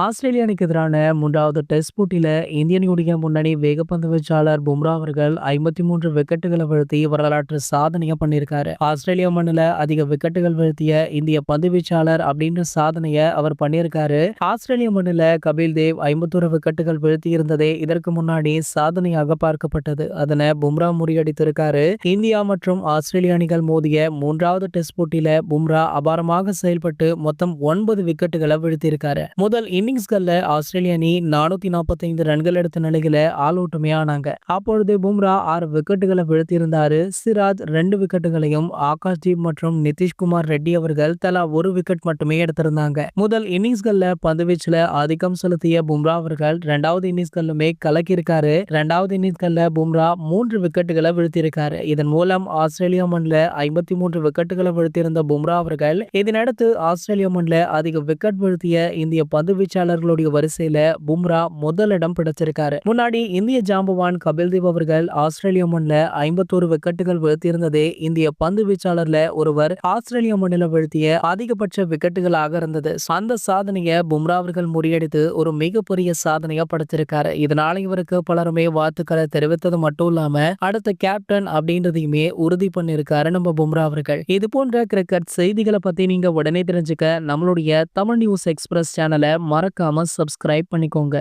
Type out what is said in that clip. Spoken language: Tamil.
ஆஸ்திரேலிய அணிக்கு எதிரான 3வது டெஸ்ட் போட்டியில இந்திய அணியுடைய முன்னணி வேகப்பந்து வீச்சாளர் பும்ரா அவர்கள் 53 விக்கெட்டுகளை வீழ்த்தி வரலாற்று சாதனையை பண்ணியிருக்காரு. ஆஸ்திரேலியா மண்ணில் அதிக விக்கெட்டுகள் வீழ்த்திய இந்திய பந்து வீச்சாளர் அப்படின்ற சாதனையை அவர் பண்ணியிருக்காரு. ஆஸ்திரேலிய மண்ணில் கபில் தேவ் 51 விக்கெட்டுகள் வீழ்த்தி இருந்ததே இதற்கு முன்னாடி சாதனையாக பார்க்கப்பட்டது. அதனை பும்ரா முறியடித்திருக்காரு. இந்தியா மற்றும் ஆஸ்திரேலிய அணிகள் மோதிய 3வது டெஸ்ட் போட்டியில பும்ரா அபாரமாக செயல்பட்டு மொத்தம் 9 விக்கெட்டுகளை வீழ்த்தியிருக்காரு. முதல் இன்னிங்ஸ்கள்ல ஆஸ்திரேலிய அணி 445 ரன்கள் எடுத்த நிலையில ஆல் அவுட்டுமே ஆனாங்க. அப்பொழுது பும்ரா 6 விக்கெட்டுகளை வீழ்த்தியிருந்தாரு. சிராஜ் 2 விக்கெட்டுகளையும், ஆகாஷ்தீப் மற்றும் நிதிஷ்குமார் ரெட்டி அவர்கள் தலா 1 விக்கெட் மட்டுமே எடுத்திருந்தாங்க. முதல் இன்னிங்ஸ்கள்ல பந்துவீச்சுல ஆதிக்கம் செலுத்திய பும்ரா அவர்கள் 2வது இன்னிங்ஸ்களுமே கலக்கியிருக்காரு. 2வது இன்னிங்ஸ்கள்ல பும்ரா 3 விக்கெட்டுகளை வீழ்த்தியிருக்காரு. இதன் மூலம் ஆஸ்திரேலியா மண்ணில் 53 விக்கெட்டுகளை வீழ்த்தியிருந்த பும்ரா அவர்கள் இதனடுத்து ஆஸ்திரேலியா மண்ணில் அதிக விக்கெட் வீழ்த்திய இந்திய பந்து வீச்சாளர்களுடைய வரிசையில பும்ரா முதலிடம் பிடிச்சிருக்காரு. முன்னாடி இந்திய ஜாம்பவான் கபில் தேவ் அவர்கள் ஆஸ்திரேலியா மண்ணில் 51 விக்கெட்டுகள் வீழ்த்தியிருந்ததே இந்திய பந்து வீச்சாளர்ல ஒருவர் ஆஸ்திரேலியா மண்ணில் வீழ்த்திய அதிகபட்ச விக்கெட்டுகளாக இருந்தது. அந்த சாதனையை பும்ரா அவர்கள் முறியடித்து ஒரு மிகப்பெரிய சாதனையா படைச்சிருக்காரு. இதனால இவருக்கு பலருமே வாழ்த்துக்களை தெரிவித்தது மட்டும் இல்லாம அடுத்த கேப்டன் அப்படின்றதையுமே உறுதி பண்ணிருக்காரு நம்ம பும்ரா அவர்கள். இது போன்ற கிரிக்கெட் செய்திகளை பத்தி நீங்க உடனே தெரிஞ்சுக்க நம்மளுடைய தமிழ் நியூஸ் எக்ஸ்பிரஸ் சேனலை மறக்காம சப்ஸ்கிரைப் பண்ணிக்கோங்க.